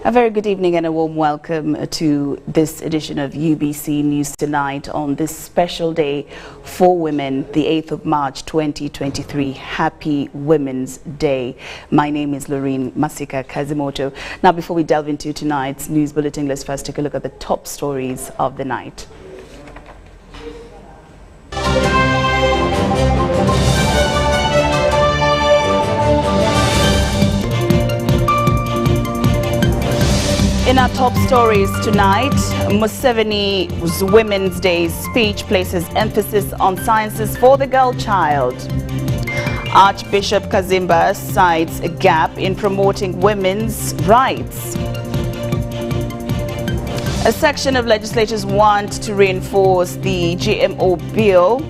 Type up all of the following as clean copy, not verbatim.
A very good evening and a warm welcome to this edition of UBC News Tonight on this special day for women, the 8th of March 2023. Happy Women's Day. My name is LAURYN Kazimoto. Now, before we delve into tonight's news bulletin, let's first take a look at the top stories of the night. In our top stories tonight, Museveni's Women's Day speech places emphasis on sciences for the girl child. Archbishop Kazimba cites a gap in promoting women's rights. A section of legislators want to reinforce the GMO bill.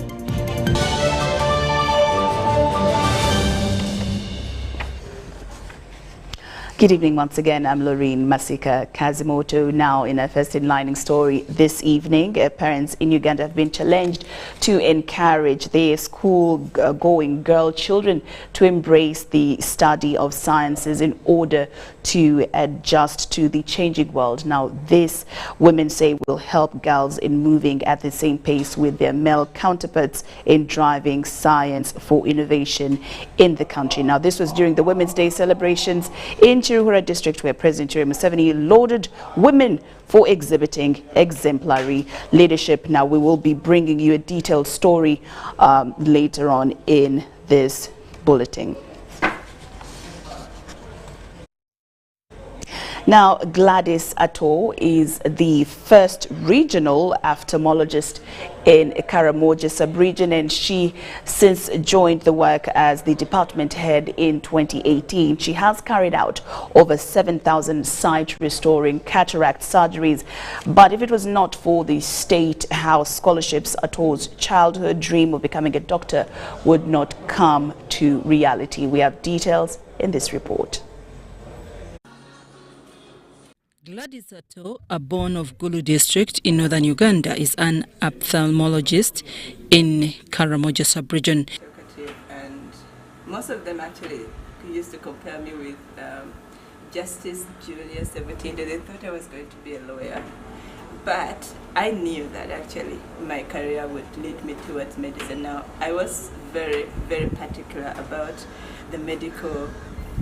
Good evening once again. I'm LAURYN Kazimoto. Now, in our first enlightening story this evening, parents in Uganda have been challenged to encourage their school-going girl children to embrace the study of sciences in order to adjust to the changing world. Now, this, women say, will help girls in moving at the same pace with their male counterparts in driving science for innovation in the country. Now, this was during the Women's Day celebrations in Chiruhura district, where President Yoweri Museveni lauded women for exhibiting exemplary leadership. Now, we will be bringing you a detailed story later on in this bulletin. Now, Gladys Atto is the first regional ophthalmologist in Karamoja sub-region, and she since joined the work as the department head in 2018. She has carried out over 7,000 sight-restoring cataract surgeries. But if it was not for the State House scholarships, Atto's childhood dream of becoming a doctor would not come to reality. We have details in this report. Gladys Atto, a born of Gulu district in northern Uganda, is an ophthalmologist in Karamoja sub-region. And most of them actually used to compare me with Justice Julia 17. They thought I was going to be a lawyer. But I knew that actually my career would lead me towards medicine. Now, I was very, very particular about the medical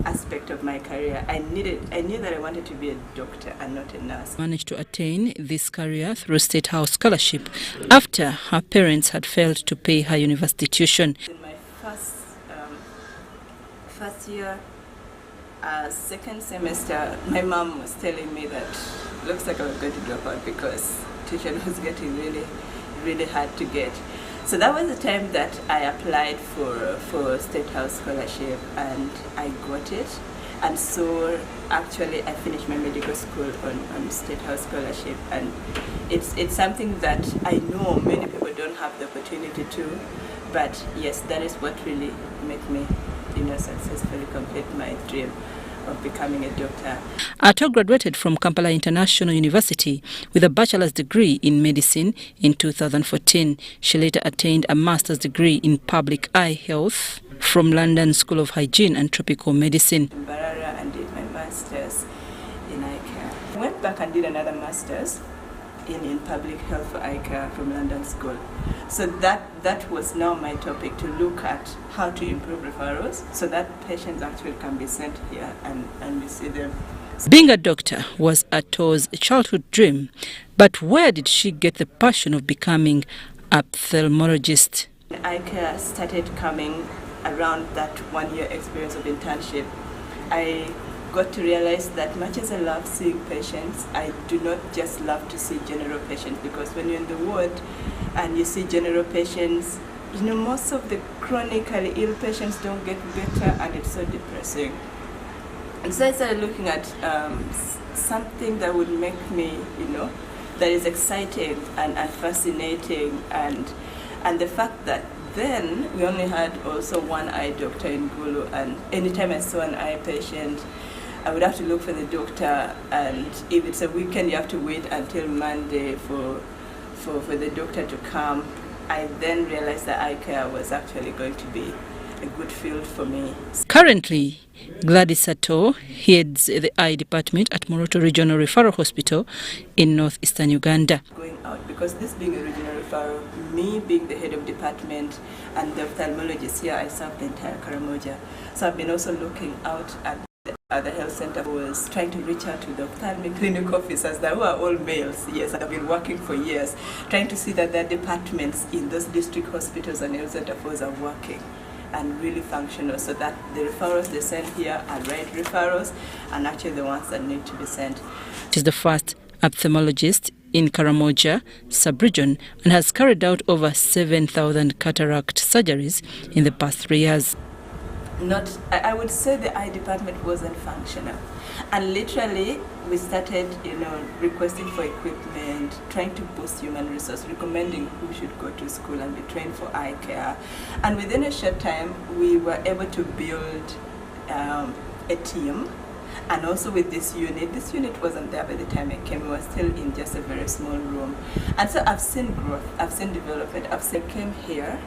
aspect of my career. I knew that I wanted to be a doctor and not a nurse. Managed to attain this career through State House scholarship after her parents had failed to pay her university tuition. In my first year, second semester, my mom was telling me that looks like I was going to drop out because tuition was getting really, really hard to get. So that was the time that I applied for State House scholarship, and I got it. And so actually I finished my medical school on State House scholarship, and it's something that I know many people don't have the opportunity to. But yes, that is what really made me, successfully complete my dream of becoming a doctor. Atto graduated from Kampala International University with a bachelor's degree in medicine in 2014. She later attained a master's degree in public eye health from London School of Hygiene and Tropical Medicine. In Barara, and did my master's in eye care. I went back and did another master's in public health for eye care from London School. So that was now my topic, to look at how to improve referrals so that patients actually can be sent here and we see them. Being a doctor was Atto's childhood dream, but where did she get the passion of becoming an ophthalmologist? Eye care started coming around that 1 year experience of internship. I got to realize that much as I love seeing patients, I do not just love to see general patients, because when you're in the ward and you see general patients, most of the chronically ill patients don't get better, and it's so depressing. And so I started looking at something that would make me, that is exciting and fascinating, and the fact that then we only had also one eye doctor in Gulu, and anytime I saw an eye patient, I would have to look for the doctor, and if it's a weekend, you have to wait until Monday for the doctor to come. I then realized that eye care was actually going to be a good field for me. Currently, Gladys Atto heads the eye department at Moroto Regional Referral Hospital in northeastern Uganda. Going out, because this being a regional referral, me being the head of department and the ophthalmologist here, I serve the entire Karamoja. So I've been also looking out at the other health center, was trying to reach out to the ophthalmic clinic officers that were all males. Yes, I've been working for years, trying to see that their departments in those district hospitals and health centers are working and really functional, so that the referrals they send here are right referrals and actually the ones that need to be sent. She is the first ophthalmologist in Karamoja sub-region and has carried out over 7,000 cataract surgeries in the past 3 years. I would say the eye department wasn't functional, and literally we started, requesting for equipment, trying to boost human resource, recommending who should go to school and be trained for eye care, and within a short time we were able to build a team. And also with this unit wasn't there by the time I came. We were still in just a very small room, and so I've seen growth, I've seen development. I came here.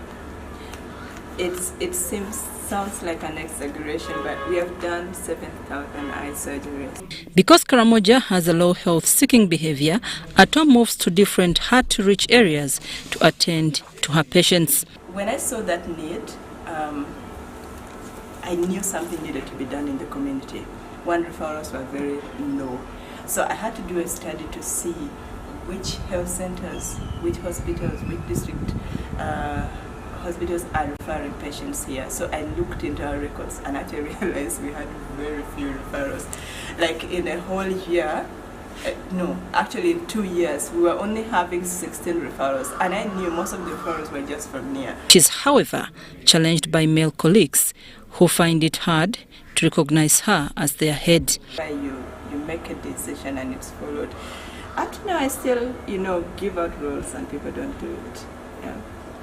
It sounds like an exaggeration, but we have done 7,000 eye surgeries. Because Karamoja has a low health-seeking behavior, Atto moves to different hard-to-reach areas to attend to her patients. When I saw that need, I knew something needed to be done in the community. One, referrals were very low, so I had to do a study to see which health centers, which hospitals, which district hospitals are referring patients here. So I looked into our records and actually realized we had very few referrals. Like in a whole year, actually in 2 years, we were only having 16 referrals, and I knew most of the referrals were just from near. She is, however, challenged by male colleagues who find it hard to recognize her as their head. You make a decision and it's followed. Up to now, I still, give out roles and people don't do it. Yeah.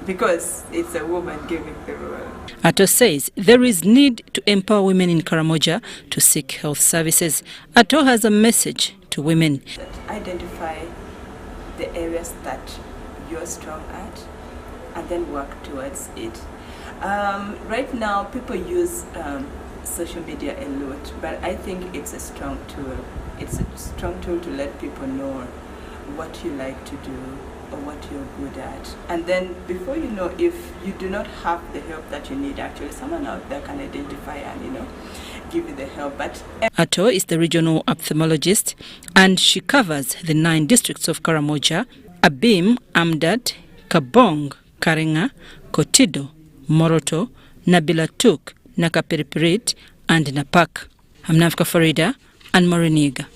Because it's a woman giving the role. Atto says there is need to empower women in Karamoja to seek health services. Atto has a message to women. Identify the areas that you're strong at and then work towards it. Right now, people use social media a lot, but I think it's a strong tool. It's a strong tool to let people know what you like to do or what you're good at. And then before you know, if you do not have the help that you need, actually someone out there can identify and, give you the help. But Atto is the regional ophthalmologist and she covers the 9 districts of Karamoja, Abim, Amdat, Kabong, Karenga, Kotido, Moroto, Nabilatuk, Nakapiripirit and Napak. I'm Navka Farida and Moriniga.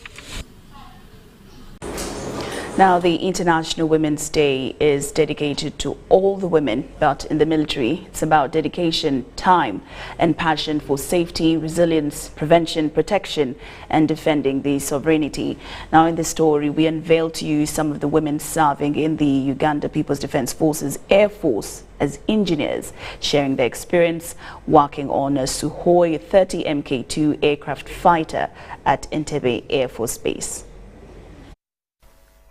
Now, the International Women's Day is dedicated to all the women, but in the military, it's about dedication, time, and passion for safety, resilience, prevention, protection, and defending the sovereignty. Now, in this story, we unveil to you some of the women serving in the Uganda People's Defense Forces Air Force as engineers, sharing their experience working on a Sukhoi 30 Mk2 aircraft fighter at Entebbe Air Force Base.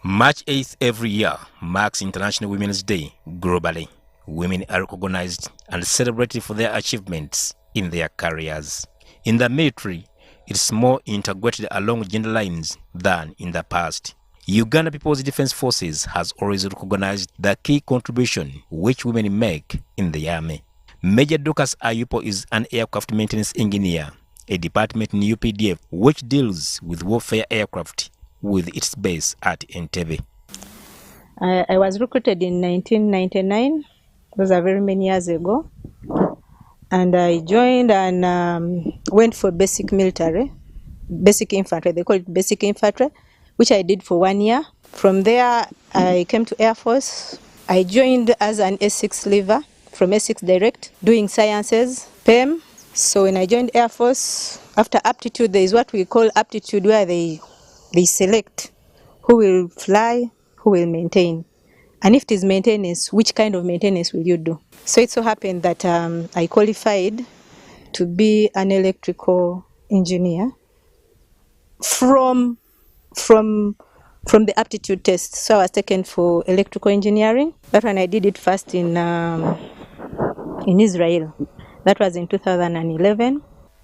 March 8th every year marks International Women's Day globally. Women are recognized and celebrated for their achievements in their careers. In the military, it's more integrated along gender lines than in the past. Uganda People's Defense Forces has always recognized the key contribution which women make in the army. Major Dorcas Ayupo is an aircraft maintenance engineer, a department in UPDF which deals with warfare aircraft with its base at Entebbe. I was recruited in 1999. Those are very many years ago. And I joined and went for basic infantry. They call it basic infantry, which I did for 1 year. From there, I came to Air Force. I joined as an S6 leaver from S6 Direct, doing sciences, PEM. So when I joined Air Force, after aptitude, there is what we call aptitude, where they select who will fly, who will maintain. And if it is maintenance, which kind of maintenance will you do? So it so happened that I qualified to be an electrical engineer from the aptitude test. So I was taken for electrical engineering. That one I did it first in Israel. That was in 2011.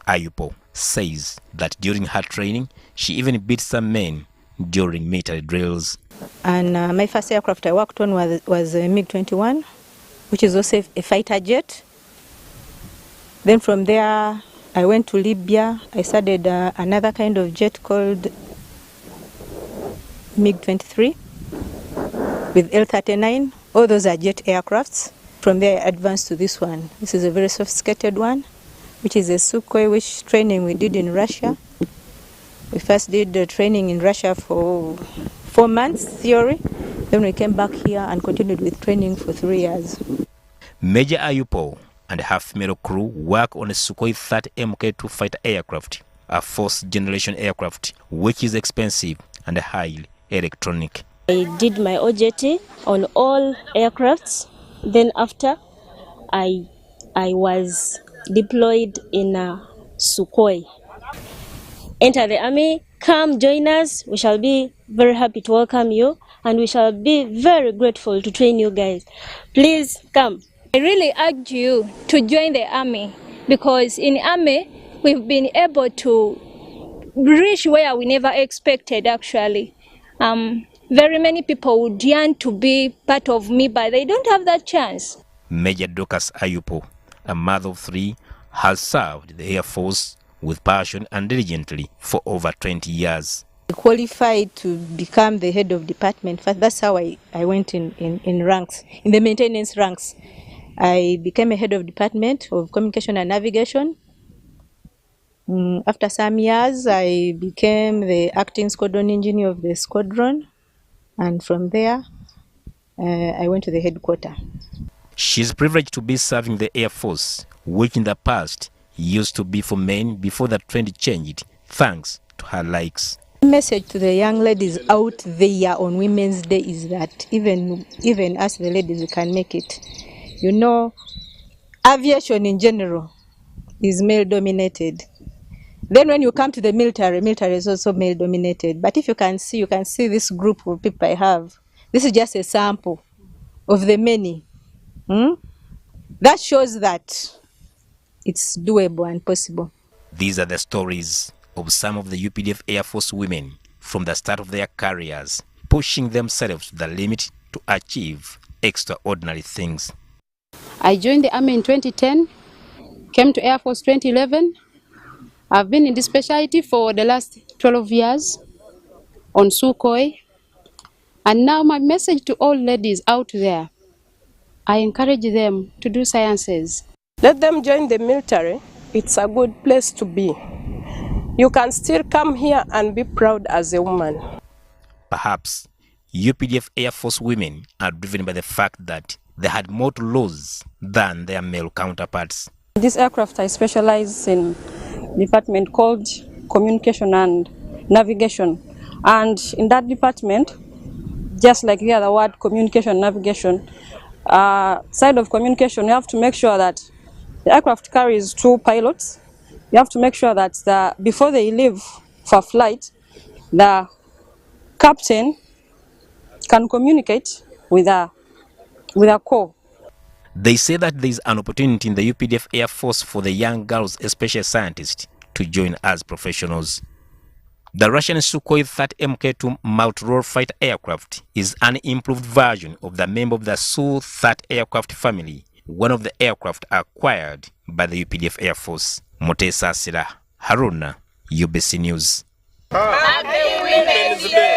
Ayupo says that during her training, she even beat some men during military drills. And my first aircraft I worked on was a MiG-21, which is also a fighter jet. Then from there, I went to Libya. I studied another kind of jet called MiG-23 with L-39. All those are jet aircrafts. From there, I advanced to this one. This is a very sophisticated one, which is a Sukhoi, which training we did in Russia. We first did the training in Russia for 4 months, theory. Then we came back here and continued with training for 3 years. Major Ayupo and her female crew work on a Sukhoi 30 Mk2 fighter aircraft, a fourth-generation aircraft, which is expensive and highly electronic. I did my OJT on all aircrafts. Then after, I was deployed in Sukhoi. Enter the army, come join us. We shall be very happy to welcome you, and we shall be very grateful to train you guys. Please come. I really urge you to join the army, because in army we've been able to reach where we never expected actually. Very many people would yearn to be part of me, but they don't have that chance. Major Dorcas Ayupo, a mother of 3, has served the Air Force with passion and diligently for over 20 years. I qualified to become the head of department. First, that's how I went in ranks, in the maintenance ranks. I became a head of department of communication and navigation. After some years, I became the acting squadron engineer of the squadron. And from there, I went to the headquarters. She's privileged to be serving the Air Force, which in the past used to be for men before the trend changed, thanks to her likes. The message to the young ladies out there on Women's Day is that even us, the ladies, we can make it. You know, aviation in general is male-dominated. Then when you come to the military is also male-dominated. But if you can see this group of people I have. This is just a sample of the many. That shows that it's doable and possible. These are the stories of some of the UPDF Air Force women from the start of their careers, pushing themselves to the limit to achieve extraordinary things. I joined the Army in 2010, came to Air Force 2011. I've been in this specialty for the last 12 years on Sukhoi. And now my message to all ladies out there, I encourage them to do sciences. Let them join the military. It's a good place to be. You can still come here and be proud as a woman. Perhaps UPDF Air Force women are driven by the fact that they had more to lose than their male counterparts. This aircraft I specialize in department called communication and navigation. And in that department, just like the other word communication, navigation, side of communication, you have to make sure that the aircraft carries 2 pilots. You have to make sure that before they leave for flight, the captain can communicate with a call. They say that there is an opportunity in the UPDF Air Force for the young girls, especially scientists, to join as professionals. The Russian Sukhoi 30 Mk2 multi-role fighter aircraft is an improved version of the member of the Su-30 aircraft family, one of the aircraft acquired by the UPDF Air Force. Motesa Sira, Haruna, UBC News. Happy Women's Day!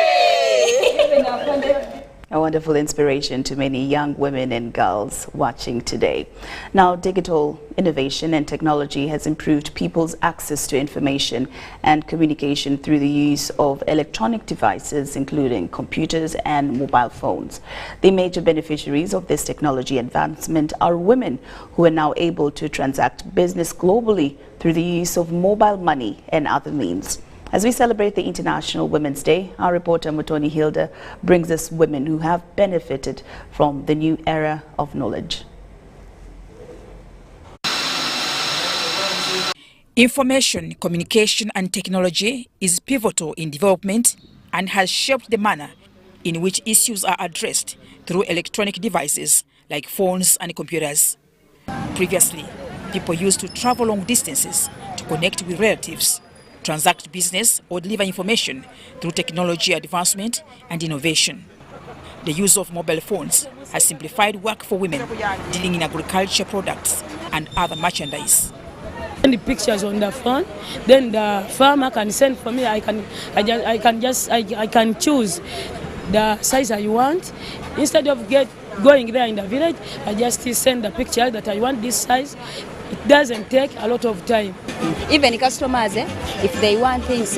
A wonderful inspiration to many young women and girls watching today. Now, digital innovation and technology has improved people's access to information and communication through the use of electronic devices, including computers and mobile phones. The major beneficiaries of this technology advancement are women who are now able to transact business globally through the use of mobile money and other means. As we celebrate the International Women's Day, our reporter Mutoni Hilda brings us women who have benefited from the new era of knowledge. Information, communication and technology is pivotal in development and has shaped the manner in which issues are addressed through electronic devices like phones and computers. Previously, People used to travel long distances to connect with relatives, transact business or deliver information through technology advancement and innovation. The use of mobile phones has simplified work for women dealing in agriculture products and other merchandise. Send the pictures on the phone, then the farmer can send for me. I can choose the size I want. Instead of going there in the village, I just send the picture that I want this size. It doesn't take a lot of time. Even customers, if they want things,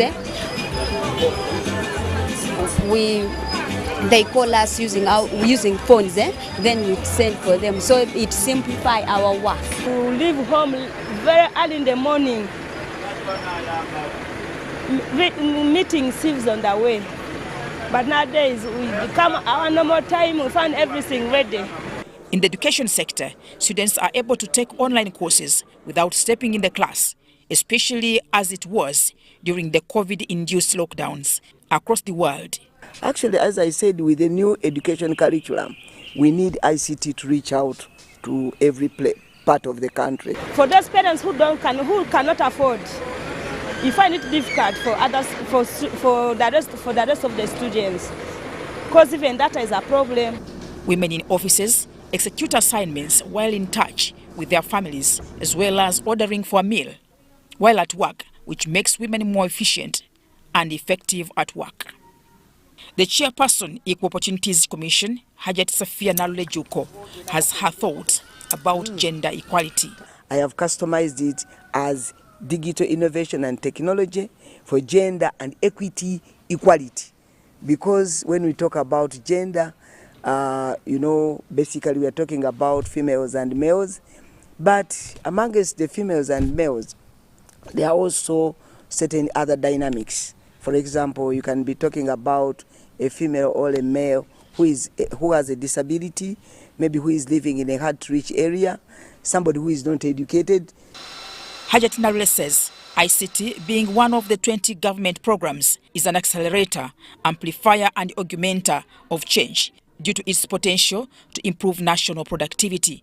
they call us using phones, then we send for them. So it simplifies our work. We leave home very early in the morning. Meeting seems on the way. But nowadays, we come our normal time, we find everything ready. In the education sector, students are able to take online courses without stepping in the class, especially as it was during the COVID-induced lockdowns across the world. Actually, as I said, with the new education curriculum, we need ICT to reach out to every part of the country. For those parents who cannot afford, you find it difficult for others, for the rest of the students, because even that is a problem. Women in offices execute assignments while in touch with their families, as well as ordering for a meal while at work, which makes women more efficient and effective at work. The chairperson, Equal Opportunities Commission, Hajat Safia Nalulejuko, has her thoughts about gender equality. I have customized it as digital innovation and technology for gender and equity equality. Because when we talk about gender, basically we are talking about females and males. But amongst the females and males, there are also certain other dynamics. For example, you can be talking about a female or a male who has a disability, maybe who is living in a hard-to-reach area, somebody who is not educated. Hajat Narule says ICT, being one of the 20 government programs, is an accelerator, amplifier and augmenter of change due to its potential to improve national productivity.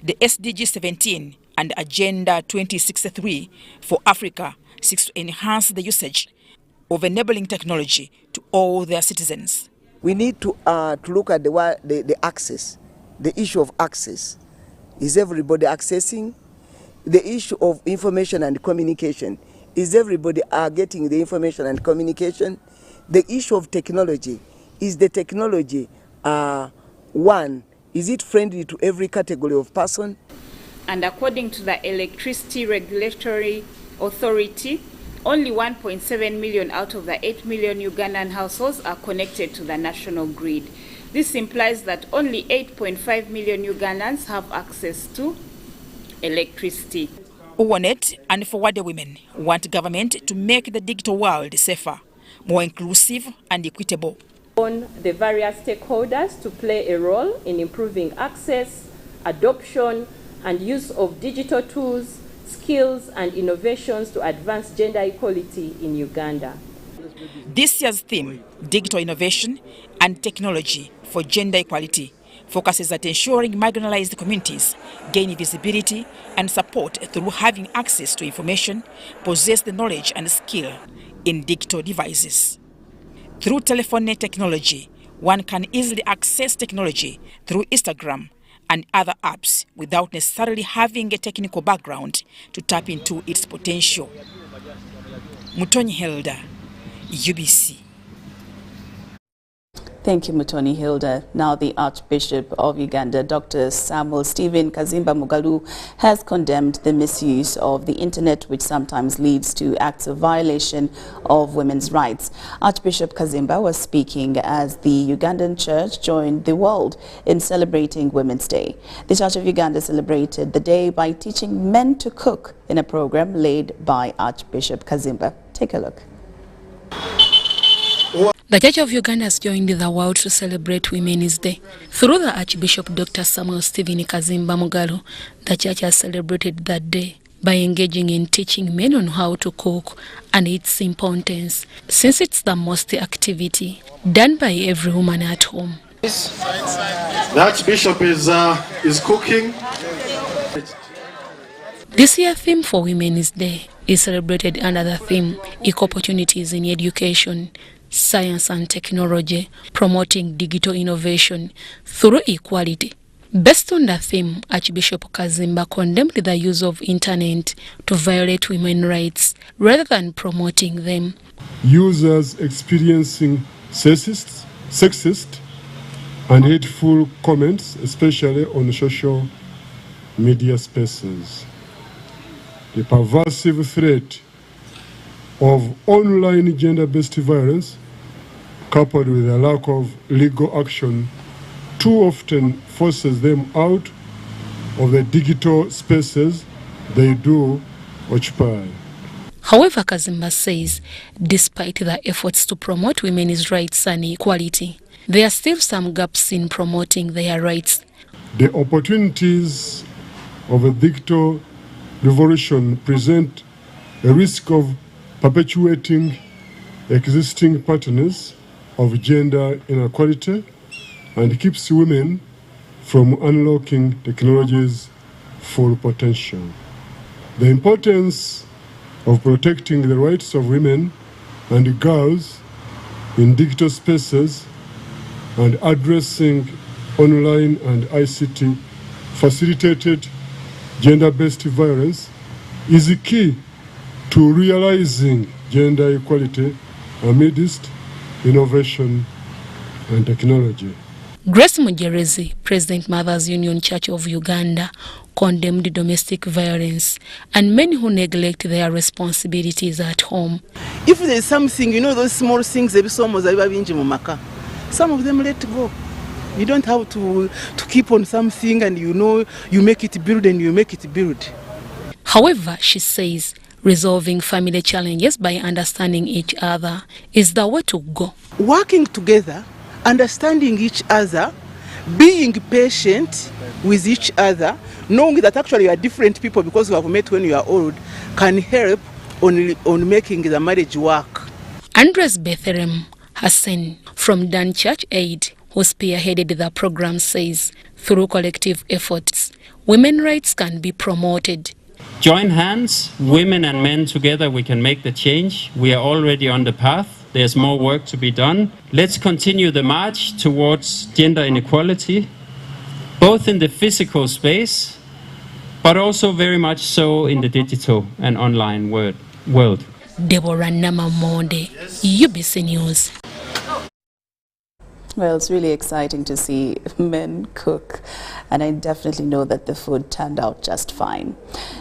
The SDG 17 and Agenda 2063 for Africa seeks to enhance the usage of enabling technology to all their citizens. We need to look at the access, the issue of access. Is everybody accessing? The issue of information and communication. Is everybody getting the information and communication? The issue of technology. Is the technology, is it friendly to every category of person? And according to the Electricity Regulatory Authority, only 1.7 million out of the 8 million Ugandan households are connected to the national grid. This implies that only 8.5 million Ugandans have access to electricity. Uwanet and Forward Women want government to make the digital world safer, more inclusive and equitable. On the various stakeholders to play a role in improving access, adoption, and use of digital tools, skills, and innovations to advance gender equality in Uganda. This year's theme, Digital Innovation and Technology for Gender Equality, focuses at ensuring marginalized communities gain visibility and support through having access to information, possess the knowledge and skill in digital devices. Through telephone technology, one can easily access technology through Instagram and other apps without necessarily having a technical background to tap into its potential. Mutoni Hilda, UBC. Thank you, Mutoni Hilda. Now, the Archbishop of Uganda, Dr. Samuel Stephen Kazimba Mugalu, has condemned the misuse of the internet, which sometimes leads to acts of violation of women's rights. Archbishop Kazimba was speaking as the Ugandan Church joined the world in celebrating Women's Day. The Church of Uganda celebrated the day by teaching men to cook in a program led by Archbishop Kazimba. Take a look. The Church of Uganda has joined the world to celebrate Women's Day. Through the Archbishop Dr. Samuel Stephen Kazimba Mugalu, the Church has celebrated that day by engaging in teaching men on how to cook and its importance, since it's the most activity done by every woman at home. The Archbishop is cooking. This year's theme for Women's Day is celebrated under the theme Equal Opportunities in Education, Science and Technology, Promoting Digital Innovation through Equality. Based on the theme, Archbishop Kazimba condemned the use of internet to violate women's rights rather than promoting them. Users experiencing sexist and hateful comments, especially on social media spaces. The pervasive threat of online gender-based violence, coupled with a lack of legal action, too often forces them out of the digital spaces they do occupy. However, Kazimba says, despite the efforts to promote women's rights and equality, there are still some gaps in promoting their rights. The opportunities of a digital revolution present a risk of perpetuating existing patterns of gender inequality and keeps women from unlocking technology's full potential. The importance of protecting the rights of women and girls in digital spaces and addressing online and ICT facilitated gender-based violence is key to realizing gender equality amidst innovation and technology. Grace Mujerezi, President Mothers Union Church of Uganda, condemned domestic violence and men who neglect their responsibilities at home. If there's something, you know, those small things, some of them let go. You don't have to keep on something and you know you make it build and you make it build. However, she says resolving family challenges by understanding each other is the way to go. Working together, understanding each other, being patient with each other, knowing that actually you are different people because you have met when you are old, can help on making the marriage work. Andres Bethlem Hassan from Dan Church Aid, who spearheaded the program, says through collective efforts, women's rights can be promoted. Join hands, women and men together, we can make the change. We are already on the path. There's more work to be done. Let's continue the march towards gender inequality, both in the physical space, but also very much so in the digital and online world. Deborah Namamonde, UBC News. Well, it's really exciting to see men cook, and I definitely know that the food turned out just fine.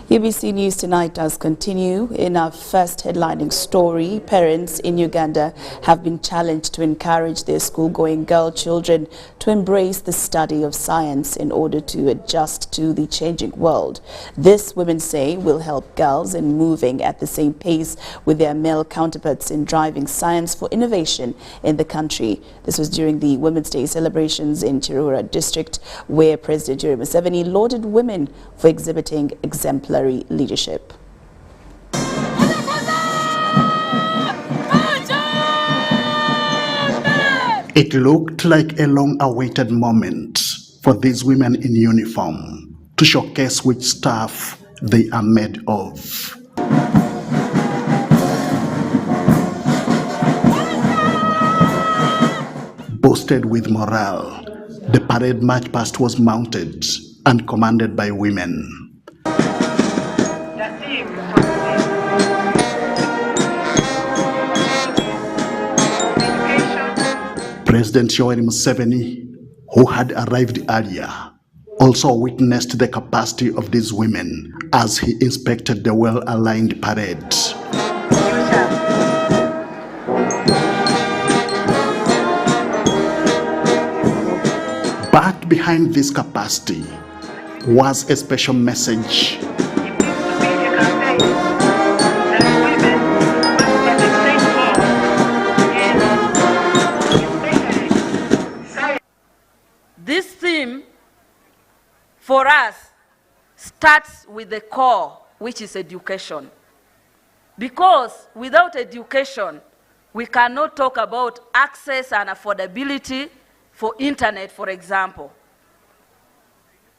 UBC News Tonight does continue. In our first headlining story, parents in Uganda have been challenged to encourage their school-going girl children to embrace the study of science in order to adjust to the changing world. This, women say, will help girls in moving at the same pace with their male counterparts in driving science for innovation in the country. This was during the Women's Day celebrations in Chirura district, where President Yoweri Museveni lauded women for exhibiting exemplary leadership. It looked like a long-awaited moment for these women in uniform to showcase which stuff they are made of. Boosted with morale, the parade march past was mounted and commanded by women. President Yoweri Museveni, who had arrived earlier, also witnessed the capacity of these women as he inspected the well-aligned parade. But behind this capacity was a special message. This theme for us starts with the core, which is education. Because without education, we cannot talk about access and affordability for internet, for example.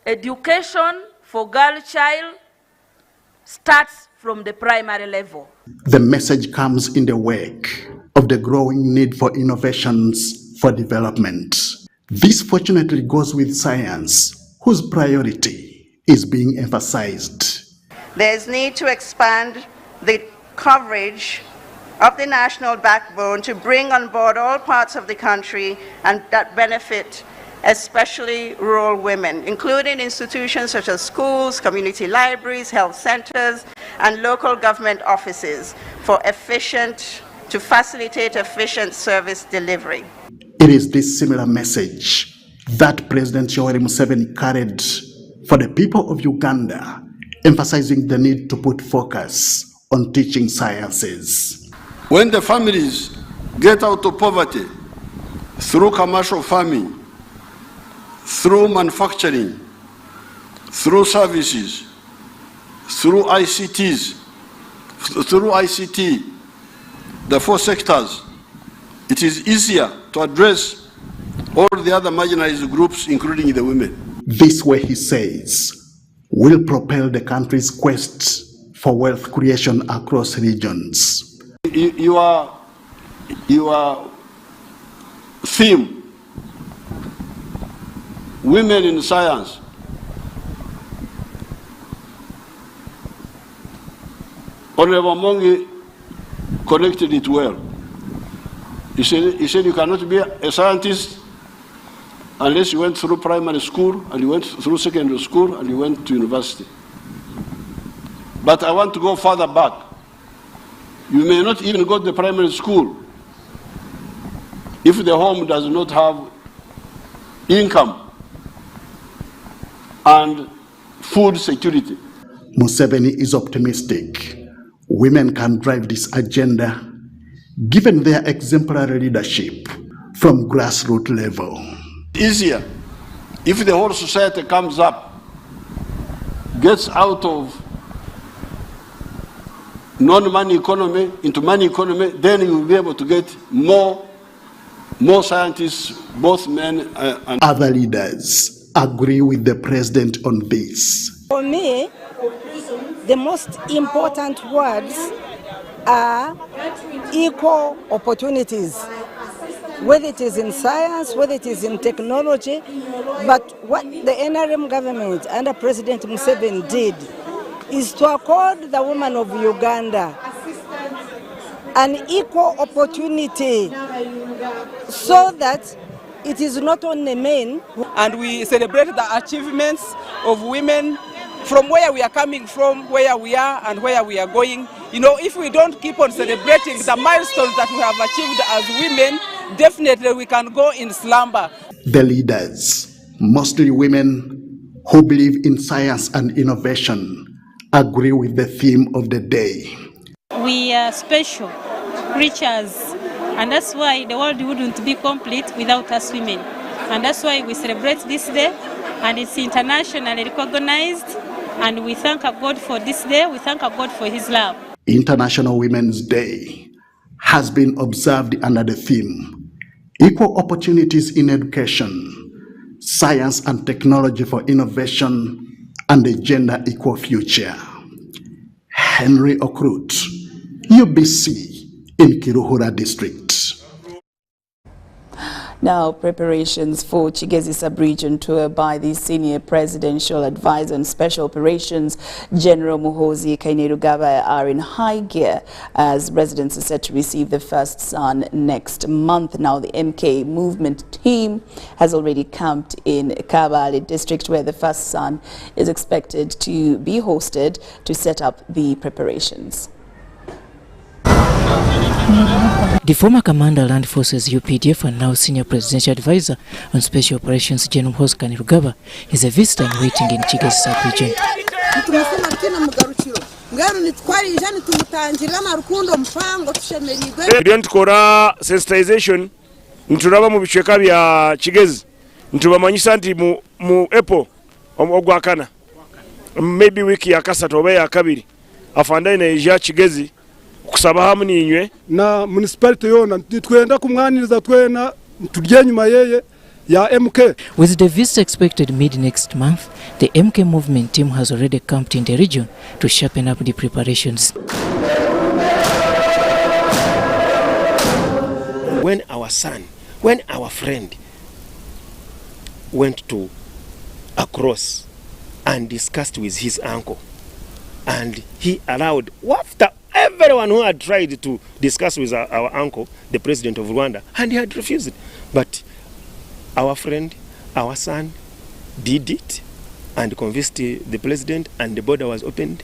Education for girl child starts from the primary level. The message comes in the wake of the growing need for innovations for development. This fortunately goes with science, whose priority is being emphasized. There is need to expand the coverage of the national backbone to bring on board all parts of the country and that benefit especially rural women, including institutions such as schools, community libraries, health centers, and local government offices to facilitate efficient service delivery. It is this similar message that President Yoweri Museveni carried for the people of Uganda, emphasizing the need to put focus on teaching sciences. When the families get out of poverty through commercial farming, through manufacturing, through services, through ICT, the 4 sectors, it is easier to address all the other marginalized groups, including the women. This way, he says, will propel the country's quest for wealth creation across regions. Your theme, women in science, Honorable Mongi connected it well. He said you cannot be a scientist unless you went through primary school and you went through secondary school and you went to university. But I want to go further back. You may not even go to the primary school if the home does not have income and food security. Museveni is optimistic women can drive this agenda given their exemplary leadership from grassroots level. Easier if the whole society comes up, gets out of non-money economy into money economy, then you will be able to get more scientists, both men and other leaders agree with the president on this. For me, the most important words are equal opportunities, whether it is in science, whether it is in technology. But what the NRM government under President Museveni did is to accord the women of Uganda an equal opportunity so that it is not only men. And we celebrate the achievements of women from where we are coming from, where we are and where we are going. You know, if we don't keep on celebrating the milestones that we have achieved as women, definitely we can go in slumber. The leaders, mostly women who believe in science and innovation, agree with the theme of the day. We are special creatures, and that's why the world wouldn't be complete without us women. And that's why we celebrate this day, and it's internationally recognized, and we thank God for this day, we thank God for His love. International Women's Day has been observed under the theme, Equal Opportunities in Education, Science and Technology for Innovation, and a Gender Equal Future. Henry Okrut, UBC in Kiruhura District. Now, preparations for Kigezi sub-region tour by the Senior Presidential Advisor on Special Operations, General Muhoozi Kainerugaba, are in high gear as residents are set to receive the first son next month. Now, the MK movement team has already camped in Kabale district, where the first son is expected to be hosted to set up the preparations. The former Commander Land Forces UPDF and now Senior Presidential Advisor on Special Operations, General Muhoozi Kainerugaba, is a visitor in waiting in Kigezi sub-region. Tukora sensitization nturaba mu bicweka bya Kigezi ntubamanyisa nti mu Expo ogwakana maybe wiki ya kasatu oba ya kabiri afanda ina Kigezi kusaba hamwe inywe na municipality yona twenda kumwaniriza twena turye nyuma yeye ya MK. With the visit expected mid-next month, the MK movement team has already camped in the region to sharpen up the preparations. When our son, when our friend went to across and discussed with his uncle, and he allowed, after everyone who had tried to discuss with our uncle, the president of Rwanda, and he had refused. But our friend, our son, did it and convinced the president, and the border was opened.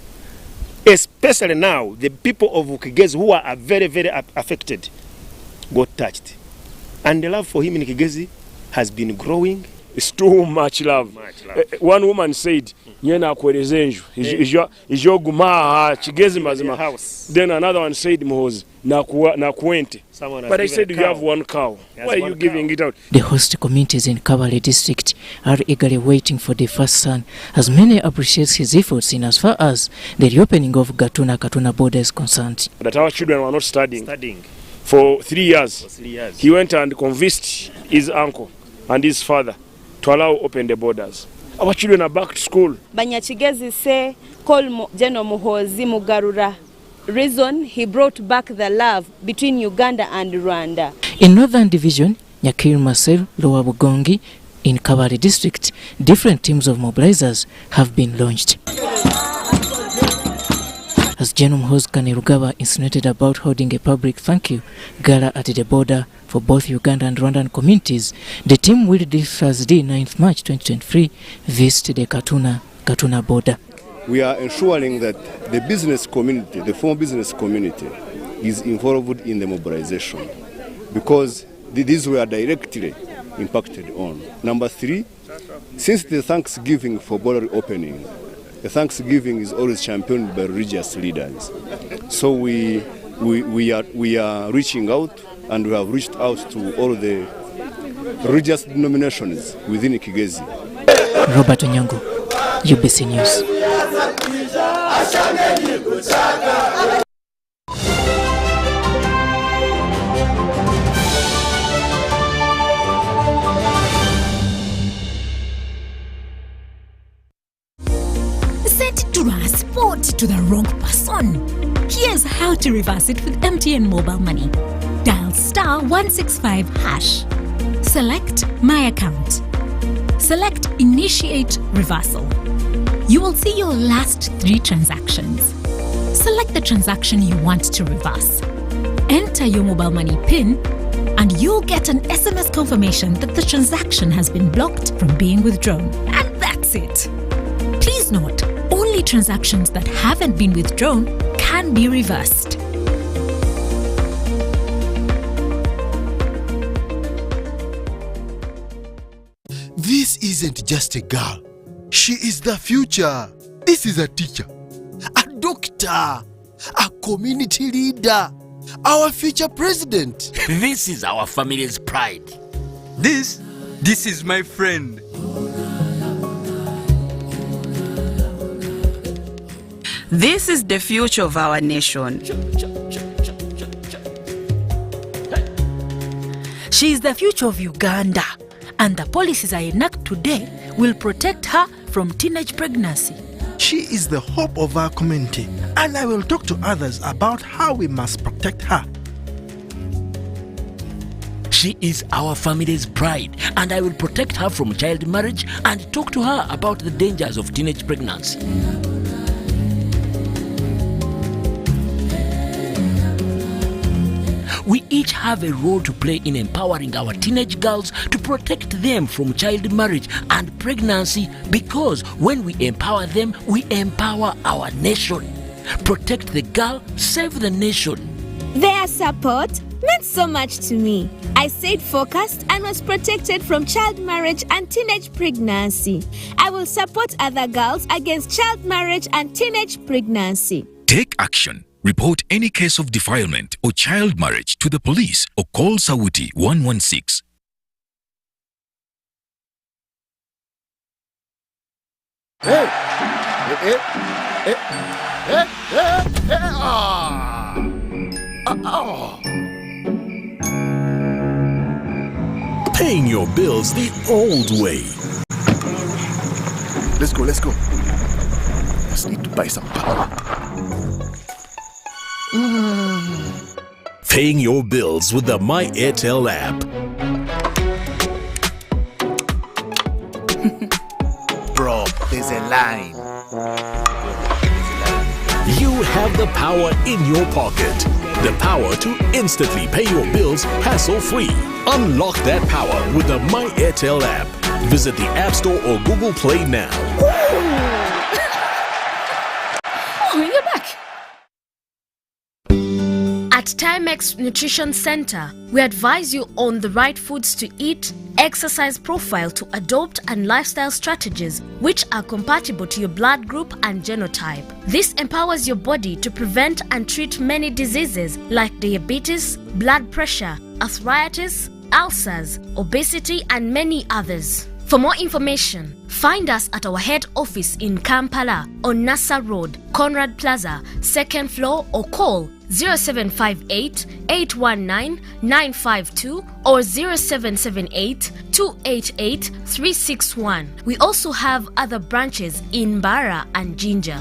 Especially now, the people of Kigezi who are very, very affected got touched. And the love for him in Kigezi has been growing. It's too much love. One woman said, "Nyena kwerezenju ijo gumaha Kigezi mazima house." Then another one said, "Mohozi na kuente." But I said, "You have one cow. Why are you giving it out?" The host communities in Kabale district are eagerly waiting for the first son, as many appreciate his efforts in as far as the reopening of Gatuna border is concerned. That our children were not studying for 3 years. He went and convinced his uncle and his father to allow open the borders. Our children are back to school. Banyachigezi say, call General Muhozi Mugarura. Reason he brought back the love between Uganda and Rwanda. In Northern Division, Nyakiri Marcel, Lower Bugongi, in Kabale district, different teams of mobilizers have been launched. As General Muhozi Kainerugaba insinuated about holding a public thank you gala at the border for both Uganda and Rwandan communities, the team will this Thursday, 9th March 2023, visit the Gatuna border. We are ensuring that the business community, the former business community, is involved in the mobilization, because these were directly impacted on. Number 3, since the Thanksgiving for border opening, the Thanksgiving is always championed by religious leaders. So we are reaching out, and we have reached out to all the religious denominations within Kigezi. Robert Onyango, UBC News. Sent to transport to the wrong person. Here's how to reverse it with MTN Mobile Money. Dial *165#. Select My Account. Select Initiate Reversal. You will see your last 3 transactions. Select the transaction you want to reverse. Enter your mobile money PIN, and you'll get an SMS confirmation that the transaction has been blocked from being withdrawn. And that's it. Please note, only transactions that haven't been withdrawn can be reversed. This isn't just a girl. She is the future. This is a teacher, a doctor, a community leader, our future president. This is our family's pride. This is my friend. This is the future of our nation. She is the future of Uganda, and the policies I enact today will protect her from teenage pregnancy. She is the hope of our community, and I will talk to others about how we must protect her. She is our family's pride, and I will protect her from child marriage and talk to her about the dangers of teenage pregnancy. We each have a role to play in empowering our teenage girls to protect them from child marriage and pregnancy, because when we empower them, we empower our nation. Protect the girl, save the nation. Their support meant so much to me. I stayed focused and was protected from child marriage and teenage pregnancy. I will support other girls against child marriage and teenage pregnancy. Take action. Report any case of defilement or child marriage to the police or call Sawuti 116. Paying your bills the old way. Let's go. Just need to buy some power. Paying your bills with the My Airtel app. Bro, there's a line. You have the power in your pocket. The power to instantly pay your bills hassle-free. Unlock that power with the My Airtel app. Visit the App Store or Google Play now. You're back. At Timex Nutrition Center, we advise you on the right foods to eat, exercise profile to adopt, and lifestyle strategies which are compatible to your blood group and genotype. This empowers your body to prevent and treat many diseases like diabetes, blood pressure, arthritis, ulcers, obesity, and many others. For more information, find us at our head office in Kampala on Nassa Road, Conrad Plaza, 2nd floor, or call 0758 819 952 or 0778 288 361. We also have other branches in Mbara and Jinja.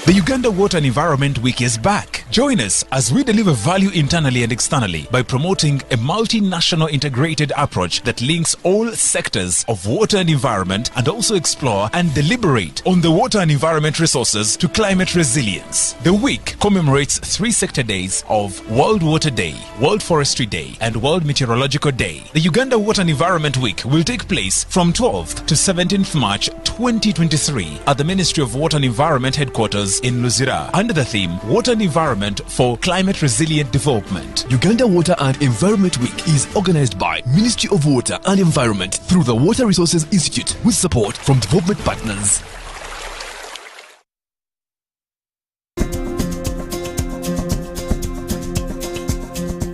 The Uganda Water and Environment Week is back. Join us as we deliver value internally and externally by promoting a multinational integrated approach that links all sectors of water and environment, and also explore and deliberate on the water and environment resources to climate resilience. The week commemorates 3 sector days of World Water Day, World Forestry Day, and World Meteorological Day. The Uganda Water and Environment Week will take place from 12th to 17th March 2023 at the Ministry of Water and Environment headquarters in Luzira under the theme Water and Environment for Climate Resilient Development. Uganda Water and Environment Week is organized by Ministry of Water and Environment through the Water Resources Institute with support from development partners.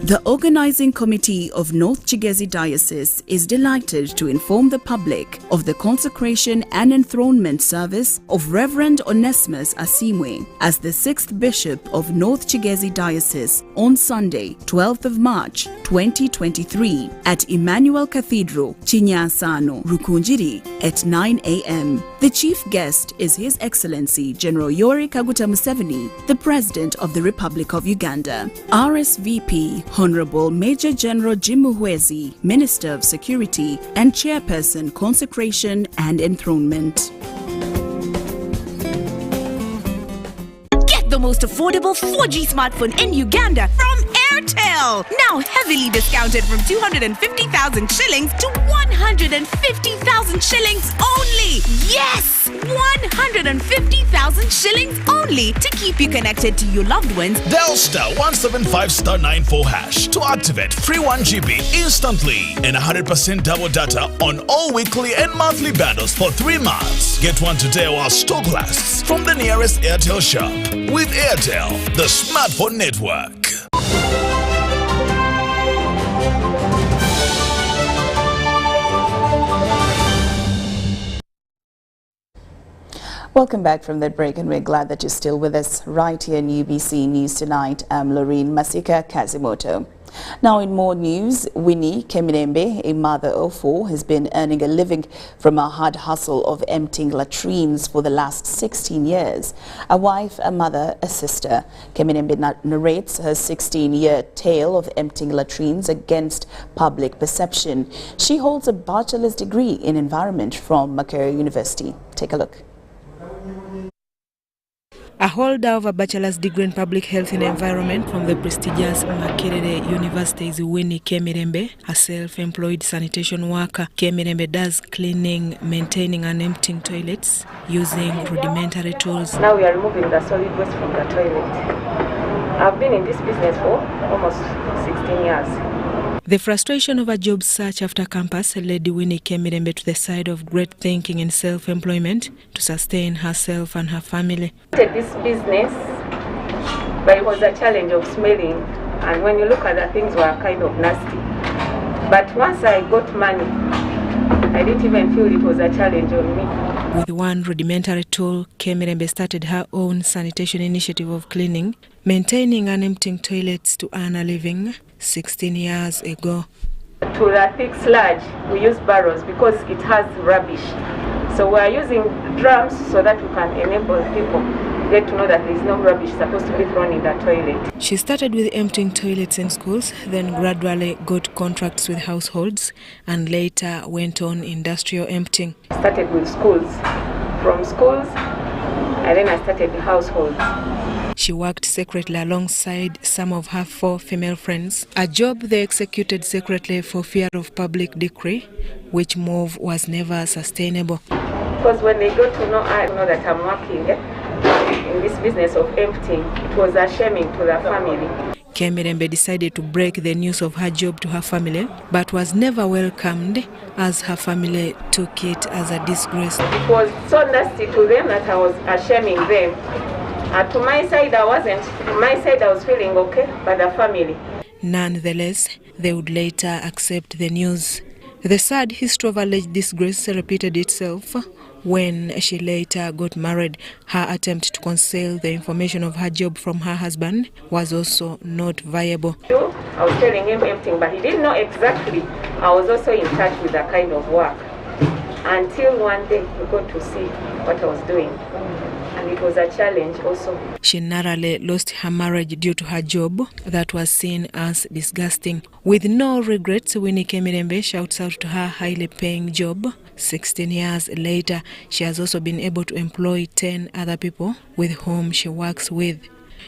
The Organizing Committee of North Kigezi Diocese is delighted to inform the public of the consecration and enthronement service of Reverend Onesimus Asimwe as the 6th Bishop of North Kigezi Diocese on Sunday, 12th of March 2023 at Emmanuel Cathedral, Chinyansano, Rukunjiri at 9 a.m. The chief guest is His Excellency General Yoweri Kaguta Museveni, the President of the Republic of Uganda. RSVP Honorable Major General Jim Muhwezi, Minister of Security and Chairperson Consecration and Enthronement. Get the most affordable 4G smartphone in Uganda from Airtel. Now heavily discounted from 250,000 shillings to 150,000 shillings only. Yes! 150,000 shillings only to keep you connected to your loved ones. Dial *175*94# to activate free 1 GB instantly and 100% double data on all weekly and monthly bundles for 3 months. Get one today while stock lasts from the nearest Airtel shop. With Airtel, the smartphone network. Welcome back from that break, and we're glad that you're still with us right here in UBC News Tonight. I'm LAURYN Kazimoto. Now in more news, Winnie Kemirembe, a mother of 4, has been earning a living from a hard hustle of emptying latrines for the last 16 years. A wife, a mother, a sister. Kemirembe narrates her 16-year tale of emptying latrines against public perception. She holds a bachelor's degree in environment from Makerere University. Take a look. A holder of a bachelor's degree in public health and environment from the prestigious Makerere University is Winnie Kemirembe, a self-employed sanitation worker. Kemirembe does cleaning, maintaining and emptying toilets using rudimentary tools. Now we are removing the solid waste from the toilet. I've been in this business for almost 16 years. The frustration of a job search after campus led Winnie Kemirembe to the side of great thinking and self-employment to sustain herself and her family. I started this business, but it was a challenge of smelling, and when you look at the things were kind of nasty. But once I got money, I didn't even feel it was a challenge on me. With one rudimentary tool, Kemirembe started her own sanitation initiative of cleaning, maintaining and emptying toilets to earn a living 16 years ago. To the thick sludge, we use barrels because it has rubbish. So we are using drums so that we can enable people get to know that there is no rubbish supposed to be thrown in the toilet. She started with emptying toilets in schools, then gradually got contracts with households, and later went on industrial emptying. Started with schools. From schools, and then I started the households. She worked secretly alongside some of her 4 female friends, a job they executed secretly for fear of public decree, which move was never sustainable. Because when they got to know, I know that I'm working in this business of emptying, it was shaming to the family. Kemirembe decided to break the news of her job to her family, but was never welcomed as her family took it as a disgrace. It was so nasty to them that I was shaming them. To my side, I wasn't. To my side, I was feeling okay, but the family. Nonetheless, they would later accept the news. The sad history of alleged disgrace repeated itself when she later got married. Her attempt to conceal the information of her job from her husband was also not viable. I was telling him emptying, but he didn't know exactly. I was also in touch with that kind of work. Until one day we got to see what I was doing. And it was a challenge also. She narrowly lost her marriage due to her job that was seen as disgusting. With no regrets, Winnie Kemirembe shouts out to her highly paying job. 16 years later, she has also been able to employ 10 other people with whom she works with.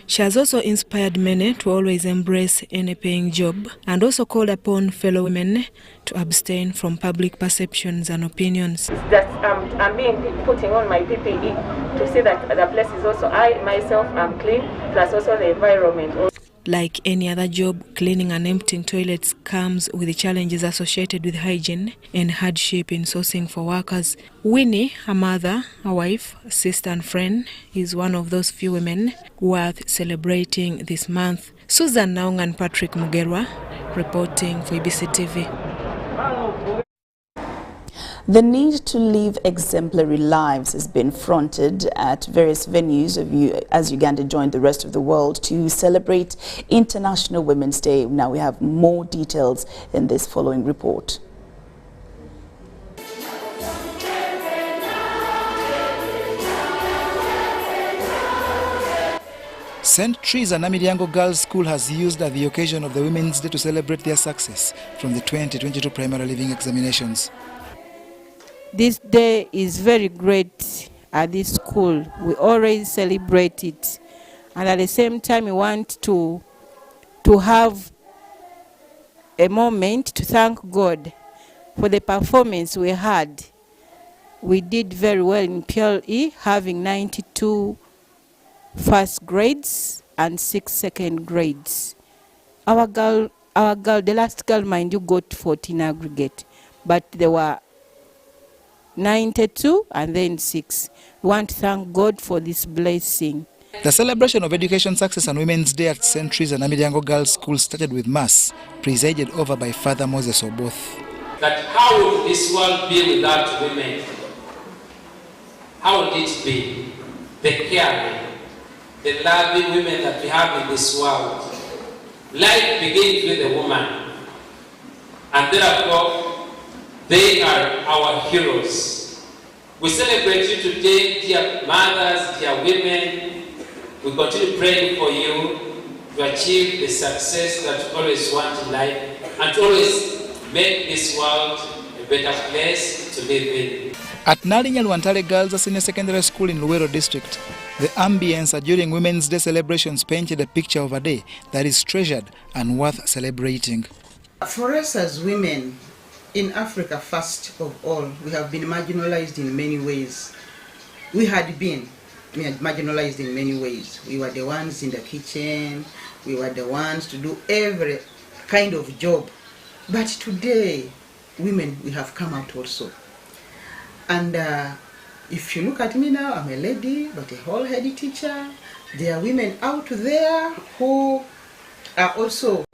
She has also inspired many to always embrace any paying job and also called upon fellow women to abstain from public perceptions and opinions. That I'm putting on my PPE to see that the place is also, I myself am clean, plus also the environment. Like any other job, cleaning and emptying toilets comes with the challenges associated with hygiene and hardship in sourcing for workers. Winnie, her mother, a wife, sister and friend, is one of those few women worth celebrating this month. Susan Naung and Patrick Mugerwa reporting for UBC TV. The need to live exemplary lives has been fronted at various venues as Uganda joined the rest of the world to celebrate International Women's Day. Now we have more details in this following report. St. Teresa Namiryango Girls School has used the occasion of the Women's Day to celebrate their success from the 2022 primary living examinations. This day is very great at this school. We always celebrate it. And at the same time, we want to have a moment to thank God for the performance we had. We did very well in PLE, having 92 first grades and 6 second grades. Our girl, the last girl, mind you, got 14 aggregate, but there were 92 and then 6. We want to thank God for this blessing. The celebration of education success on Women's Day at St. Teresa Namiryango Girls School started with Mass, presided over by Father Moses Oboth. That how would this world be without women? How would it be? The caring, the loving women that we have in this world. Life begins with a woman, and therefore they are our heroes. We celebrate you today, dear mothers, dear women. We continue praying for you to achieve the success that you always want in life and to always make this world a better place to live in. At Nalinya Luantale Girls Senior Secondary School in Luwero District, the ambience during Women's Day celebrations painted a picture of a day that is treasured and worth celebrating. For us as women, in Africa, first of all, we have been marginalized in many ways. We had been marginalized in many ways. We were the ones in the kitchen, we were the ones to do every kind of job. But today, women, we have come out also. And if you look at me now, I'm a lady, but a whole-headed teacher. There are women out there who are also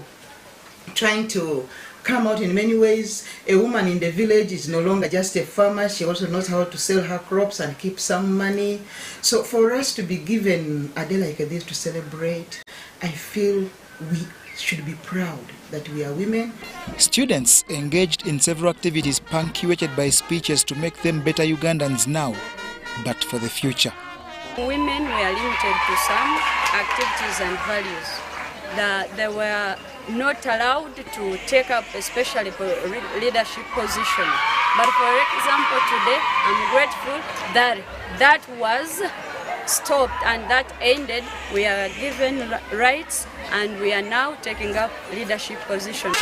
trying to come out in many ways. A woman in the village is no longer just a farmer. She also knows how to sell her crops and keep some money. So for us to be given a day like this to celebrate, I feel we should be proud that we are women. Students engaged in several activities punctuated by speeches to make them better Ugandans now, but for the future. Women were limited to some activities and values. They were not allowed to take up especially leadership position. But for example, today I'm grateful that that was stopped and that ended. We are given rights and we are now taking up leadership positions.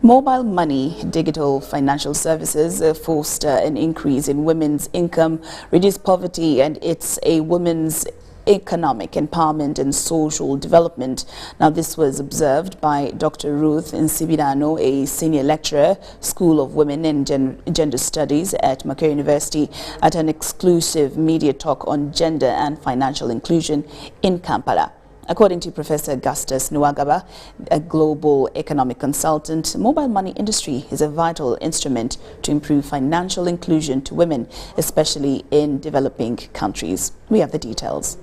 Mobile money, digital financial services foster an increase in women's income, reduce poverty, and it's a women's economic empowerment and social development. Now, this was observed by Dr. Ruth Nsibirano, a senior lecturer, School of Women and Gender Studies at Makerere University, at an exclusive media talk on gender and financial inclusion in Kampala. According to Professor Augustus Nwagaba, a global economic consultant, mobile money industry is a vital instrument to improve financial inclusion to women, especially in developing countries. We have the details.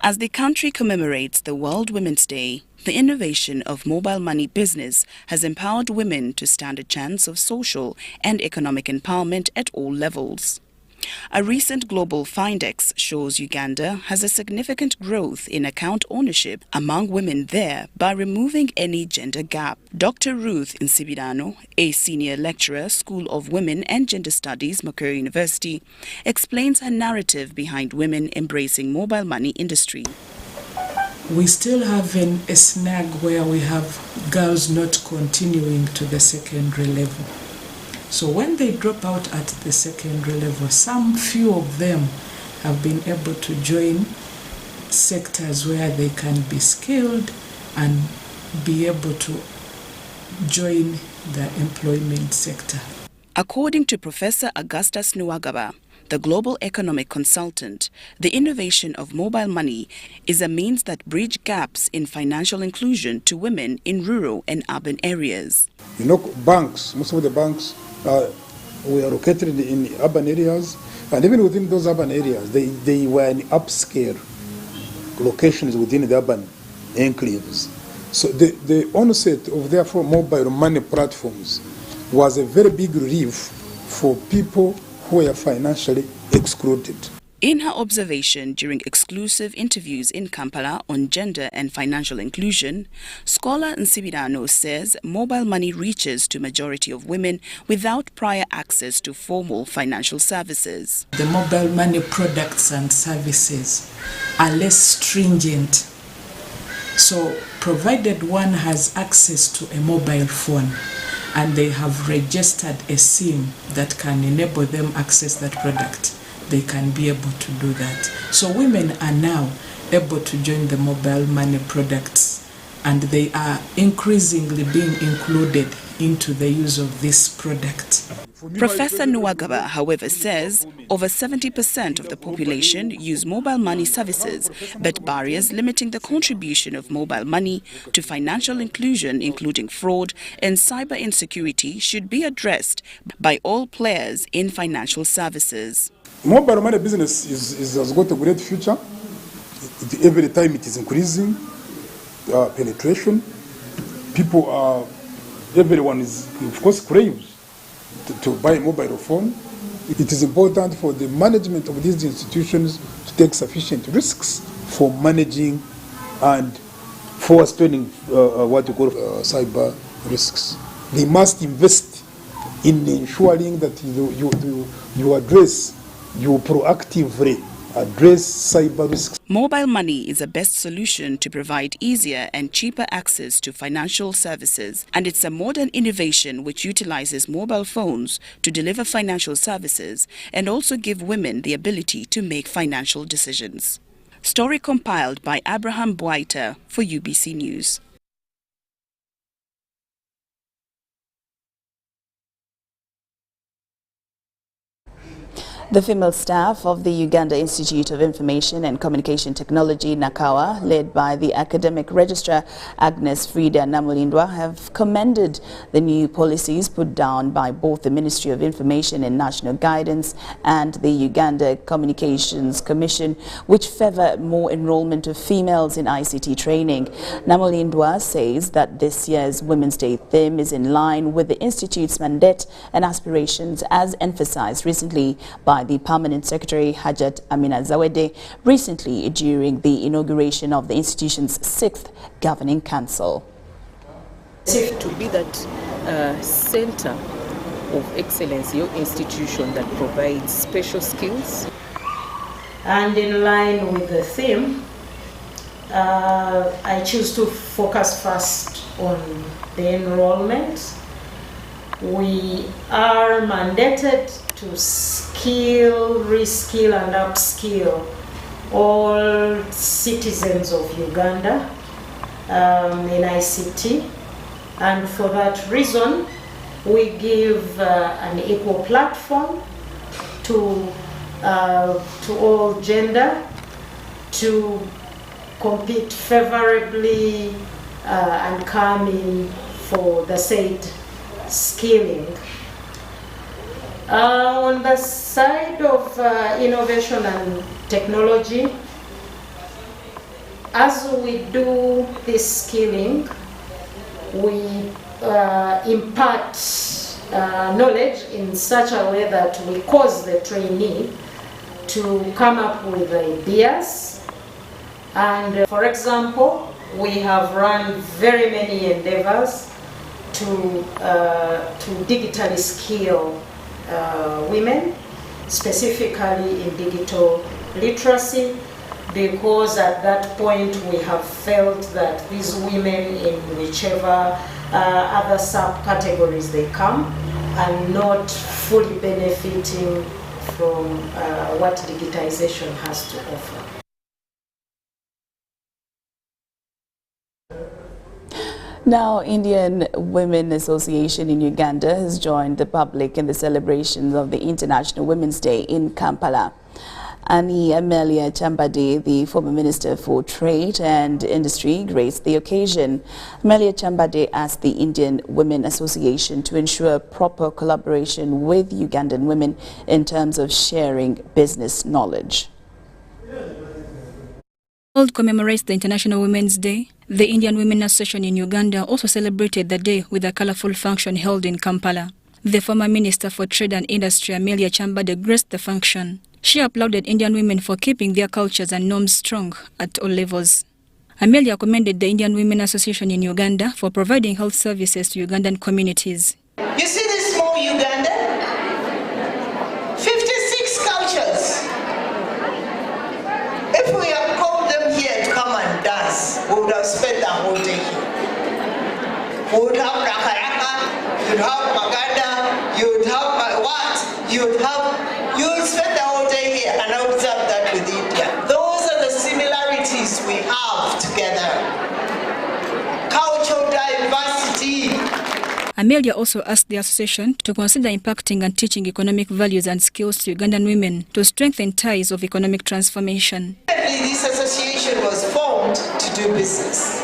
As the country commemorates the World Women's Day, the innovation of mobile money business has empowered women to stand a chance of social and economic empowerment at all levels. A recent global Findex shows Uganda has a significant growth in account ownership among women there by removing any gender gap. Dr. Ruth Nsibirano, a senior lecturer, School of Women and Gender Studies, Makerere University, explains her narrative behind women embracing mobile money industry. We still have a snag where we have girls not continuing to the secondary level. So when they drop out at the secondary level, some few of them have been able to join sectors where they can be skilled and be able to join the employment sector. According to Professor Augustus Nwagaba, the global economic consultant, the innovation of mobile money is a means that bridge gaps in financial inclusion to women in rural and urban areas. You know, banks, most of the banks were located in urban areas, and even within those urban areas, they were in upscale locations within the urban enclaves. So the onset of therefore mobile money platforms was a very big relief for people who were financially excluded. In her observation during exclusive interviews in Kampala on gender and financial inclusion, scholar Nsibirano says mobile money reaches to majority of women without prior access to formal financial services. The mobile money products and services are less stringent. So provided one has access to a mobile phone and they have registered a SIM that can enable them access that product, they can be able to do that. So women are now able to join the mobile money products, and they are increasingly being included into the use of this product. Professor Nwagaba, however, says over 70% of the population use mobile money services, but barriers limiting the contribution of mobile money to financial inclusion, including fraud and cyber insecurity, should be addressed by all players in financial services. Mobile money business has got a great future. Every time it is increasing penetration. People are, everyone is, of course, craves to buy a mobile phone. It is important for the management of these institutions to take sufficient risks for managing and for spending what you call cyber risks. They must invest in ensuring that you proactively address cyber risks. Mobile money is the best solution to provide easier and cheaper access to financial services, and it's a modern innovation which utilizes mobile phones to deliver financial services and also give women the ability to make financial decisions. Story compiled by Abraham Bwaita for UBC News. The female staff of the Uganda Institute of Information and Communication Technology, NACAWA, led by the academic registrar Agnes Frida Namulindwa, have commended the new policies put down by both the Ministry of Information and National Guidance and the Uganda Communications Commission, which favor more enrollment of females in ICT training. Namulindwa says that this year's Women's Day theme is in line with the Institute's mandate and aspirations, as emphasized recently by the Permanent Secretary Hajat Amina Zawede recently during the inauguration of the institution's 6th Governing Council. To be that center of excellence, your institution that provides special skills. And in line with the theme, I choose to focus first on the enrollment. We are mandated to skill, reskill and upskill all citizens of Uganda in ICT, and for that reason we give an equal platform to all gender to compete favorably and come in for the said skilling. On the side of innovation and technology, as we do this skilling, we impart knowledge in such a way that we cause the trainee to come up with ideas. And for example, we have run very many endeavors to digitally skill women, specifically in digital literacy, because at that point we have felt that these women, in whichever other subcategories they come, are not fully benefiting from what digitization has to offer. Now, Indian Women Association in Uganda has joined the public in the celebrations of the International Women's Day in Kampala. Annie Amelia Chambade, the former Minister for Trade and Industry, graced the occasion. Amelia Chambade asked the Indian Women Association to ensure proper collaboration with Ugandan women in terms of sharing business knowledge. World commemorates the International Women's Day. The Indian Women Association in Uganda also celebrated the day with a colorful function held in Kampala. The former Minister for Trade and Industry, Amelia Chambade, graced the function. She applauded Indian women for keeping their cultures and norms strong at all levels. Amelia commended the Indian Women Association in Uganda for providing health services to Ugandan communities. You see this small Uganda? 56 cultures. If we had called them here to come and dance, we would have spent the whole day here. We would have Rakaraka, you'd have Magada, you'd have what? You'd spend the whole day here, and I would observe that with India. Those are the similarities we have together. Cultural diversity. Amelia also asked the association to consider impacting and teaching economic values and skills to Ugandan women to strengthen ties of economic transformation. This association was formed to do business,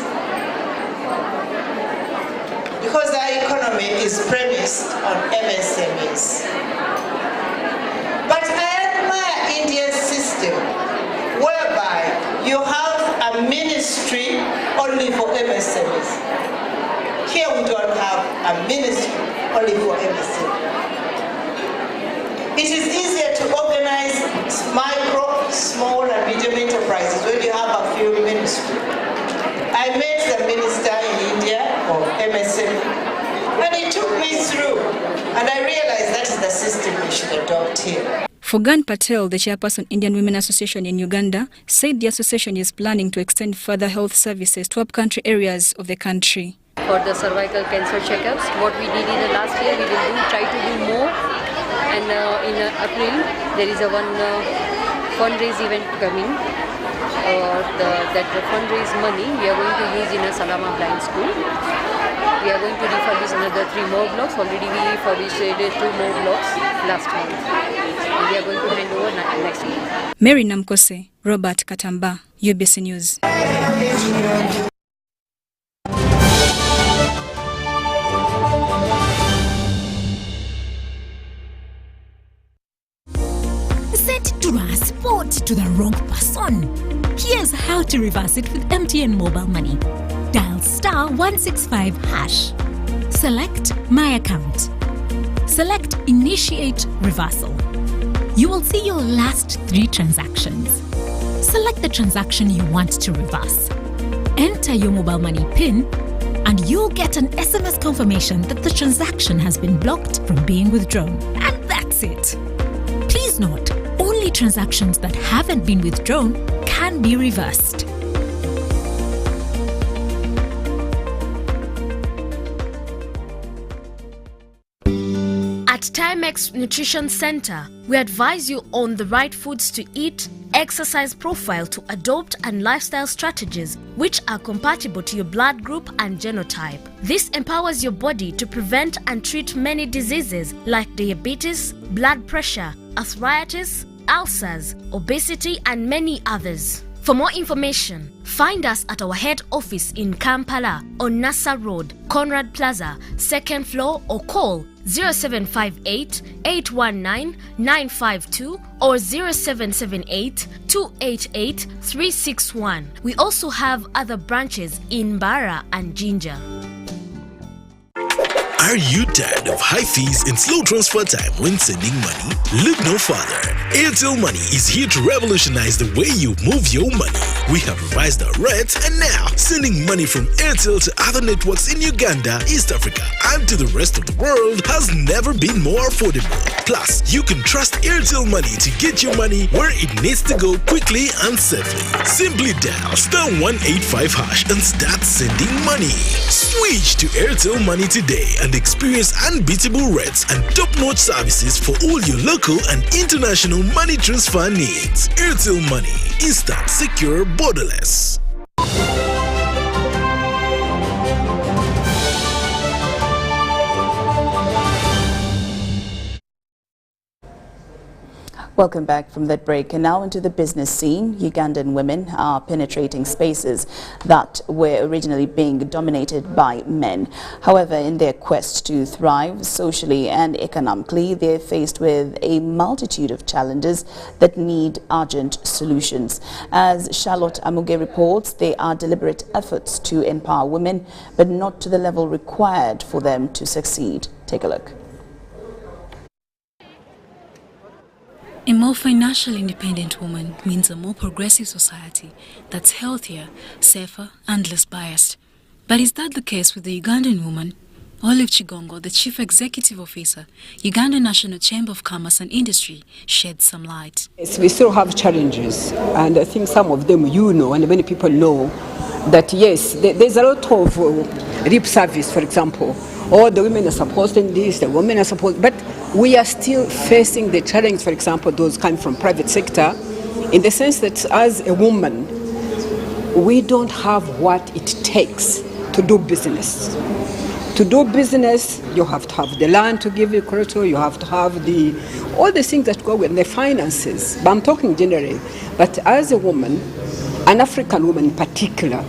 because our economy is premised on MSMEs. But I admire India's system, whereby you have a ministry only for MSMEs. Here we don't have a ministry only for MSMEs. It is easier to organize micro, small and medium enterprises when you have a few ministries. I met the minister in India of MSME, and he took me through, and I realized that is the system we should adopt here. Fogan Patel, the chairperson Indian Women Association in Uganda, said the association is planning to extend further health services to up-country areas of the country. For the cervical cancer checkups, what we did in the last year, we will try to do more. And in April, there is a one fundraise event coming. That fundraise money we are going to use in a Salama Blind School. We are going to refurbish another 3 more blocks. Already we refurbished 2 more blocks last month. we are going to hand over next week. Mary Namkose, Robert Katamba, UBC News. Sent transport to the wrong person? Here's how to reverse it with MTN Mobile Money. Dial *165#. Select My Account. Select Initiate Reversal. You will see your last 3 transactions. Select the transaction you want to reverse. Enter your mobile money PIN and you'll get an SMS confirmation that the transaction has been blocked from being withdrawn. And that's it. Please note, only transactions that haven't been withdrawn can be reversed. At Timex Nutrition Center, we advise you on the right foods to eat, exercise profile to adopt, and lifestyle strategies which are compatible to your blood group and genotype. This empowers your body to prevent and treat many diseases like diabetes, blood pressure, arthritis, ulcers, obesity, and many others. For more information, find us at our head office in Kampala on Nassa Road, Conrad Plaza, 2nd floor, or call 0758 819 952 or 0778 288 361. We also have other branches in Bara and Jinja. Are you tired of high fees and slow transfer time when sending money? Look no further. Airtel Money is here to revolutionize the way you move your money. We have revised our rates, and now sending money from Airtel to other networks in Uganda, East Africa, and to the rest of the world has never been more affordable. Plus, you can trust Airtel Money to get your money where it needs to go quickly and safely. Simply dial *185# and start sending money. Switch to Airtel Money today and experience unbeatable rates and top-notch services for all your local and international money transfer needs. Airtel Money. Instant, secure, borderless. Welcome back from that break, and now into the business scene. Ugandan women are penetrating spaces that were originally being dominated by men. However, in their quest to thrive socially and economically, they're faced with a multitude of challenges that need urgent solutions. As Charlotte Amuge reports, there are deliberate efforts to empower women, but not to the level required for them to succeed. Take a look. A more financially independent woman means a more progressive society that's healthier, safer, and less biased. But is that the case with the Ugandan woman? Olive Chigongo, the Chief Executive Officer, Uganda National Chamber of Commerce and Industry, shed some light. Yes, we still have challenges, and I think some of them you know, and many people know, that yes, there's a lot of lip service, for example. All the women are supposed in this, the women are supposed, but we are still facing the challenge, for example, those coming from private sector, in the sense that as a woman, we don't have what it takes to do business. To do business, you have to have the land to give you credit, you have to have all the things that go with the finances. But I'm talking generally. But as a woman, an African woman in particular,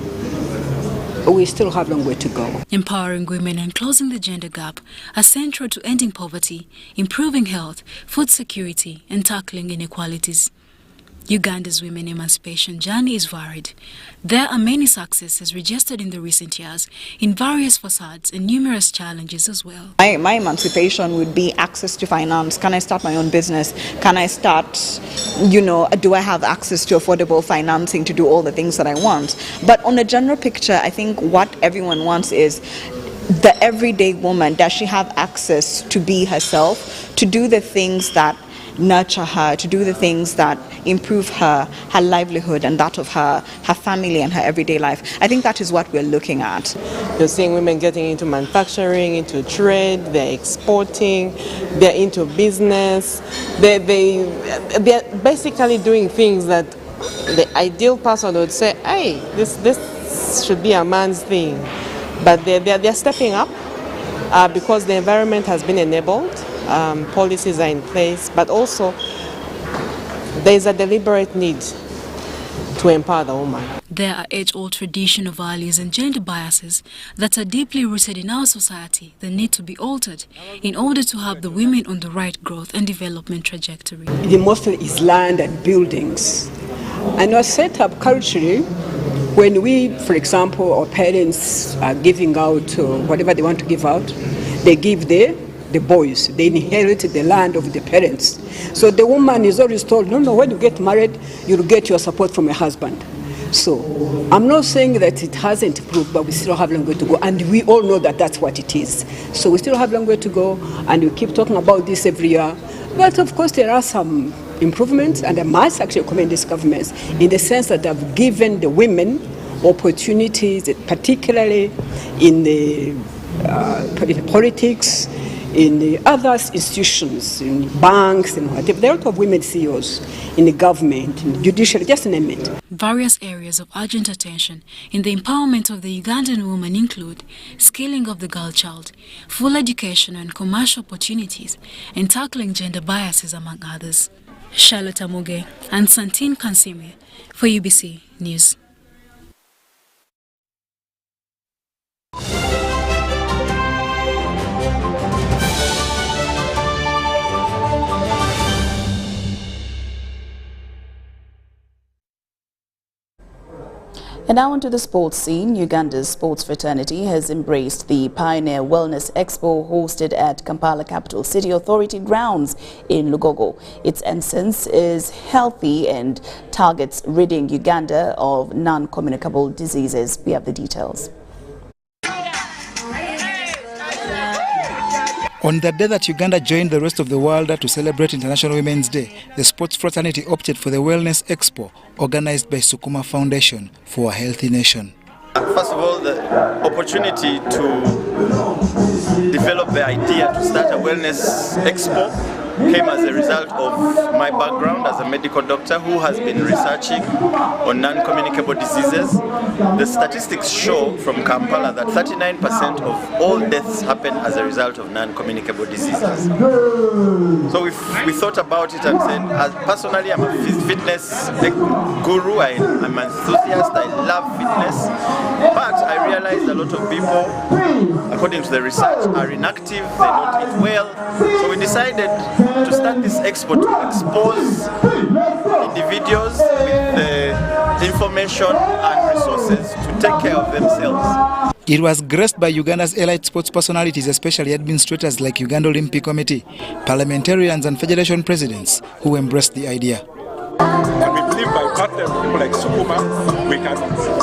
we still have a long way to go. Empowering women and closing the gender gap are central to ending poverty, improving health, food security, and tackling inequalities. Uganda's women emancipation journey is varied. There are many successes registered in the recent years in various facades and numerous challenges as well. My emancipation would be access to finance. Can I start my own business? Can I start, do I have access to affordable financing to do all the things that I want? But on a general picture, I think what everyone wants is the everyday woman. Does she have access to be herself, to do the things that nurture her, to do the things that improve her livelihood and that of her family and her everyday life? I think that is what we're looking at. You're seeing women getting into manufacturing, into trade, they're exporting, they're into business. They're basically doing things that the ideal person would say, hey, this should be a man's thing. But they're stepping up because the environment has been enabled. Policies are in place, but also there is a deliberate need to empower the woman. There are age-old traditional values and gender biases that are deeply rooted in our society that need to be altered in order to have the women on the right growth and development trajectory. The mostly is land and buildings. And was set up culturally when we, for example, our parents are giving out whatever they want to give out, they give the boys, they inherit the land of the parents. So the woman is always told, no, when you get married, you'll get your support from your husband. So I'm not saying that it hasn't improved, but we still have a long way to go. And we all know that that's what it is. So we still have a long way to go, and we keep talking about this every year. But of course, there are some improvements, and I must actually commend these governments in the sense that they've given the women opportunities, particularly in the politics, in the other institutions, in banks and whatever. There are a lot of women CEOs in the government, in the judiciary, just name it. Various areas of urgent attention in the empowerment of the Ugandan woman include scaling of the girl child, full education and commercial opportunities, and tackling gender biases, among others. Charlotte Amuge and Santine Kansime for UBC News. And now onto the sports scene. Uganda's sports fraternity has embraced the Pioneer Wellness Expo hosted at Kampala Capital City Authority grounds in Lugogo. Its essence is healthy and targets ridding Uganda of non-communicable diseases. We have the details. On the day that Uganda joined the rest of the world to celebrate International Women's Day, the sports fraternity opted for the Wellness Expo, organized by Sukuma Foundation for a Healthy Nation. First of all, the opportunity to develop the idea to start a Wellness Expo came as a result of my background as a medical doctor who has been researching on non-communicable diseases. The statistics show from Kampala that 39% of all deaths happen as a result of non-communicable diseases. So we thought about it and said, personally I'm a fitness guru, I'm an enthusiast, I love fitness, but I realized a lot of people, according to the research, are inactive, they don't eat well. So we decided to start this expo to expose individuals with the information and resources to take care of themselves. It was graced by Uganda's elite sports personalities, especially administrators like Uganda Olympic Committee, parliamentarians and federation presidents who embraced the idea. And we believe by partnering with people like Sukuma, we can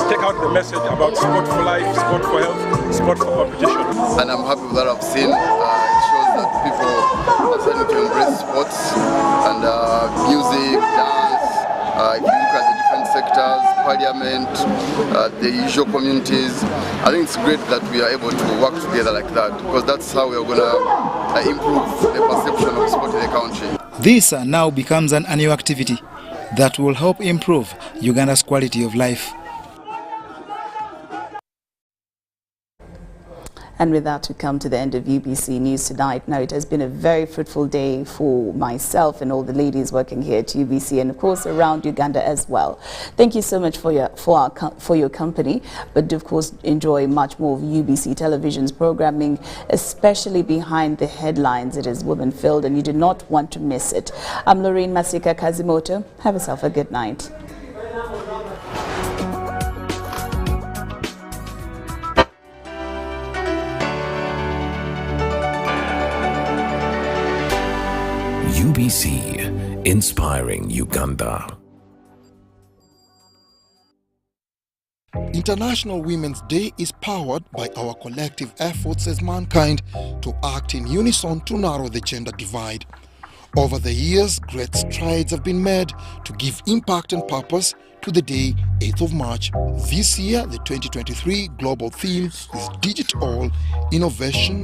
take out the message about sport for life, sport for health, sport for competition. And I'm happy with what I've seen. It shows that people are starting to embrace sports and music, dance. If you look at the different sectors, parliament, the usual communities, I think it's great that we are able to work together like that, because that's how we are going to improve the perception of sport in the country. This now becomes an annual activity that will help improve Uganda's quality of life. And with that, we come to the end of UBC News tonight. Now, it has been a very fruitful day for myself and all the ladies working here at UBC, and of course around Uganda as well. Thank you so much for your company, but of course enjoy much more of UBC Television's programming, especially behind the headlines. It is women-filled, and you do not want to miss it. I'm LAURYN Kazimoto. Have yourself a good night. UBC, inspiring Uganda. International Women's Day is powered by our collective efforts as mankind to act in unison to narrow the gender divide. Over the years, great strides have been made to give impact and purpose to the day, 8th of March. This year, the 2023 global theme is Digital Innovation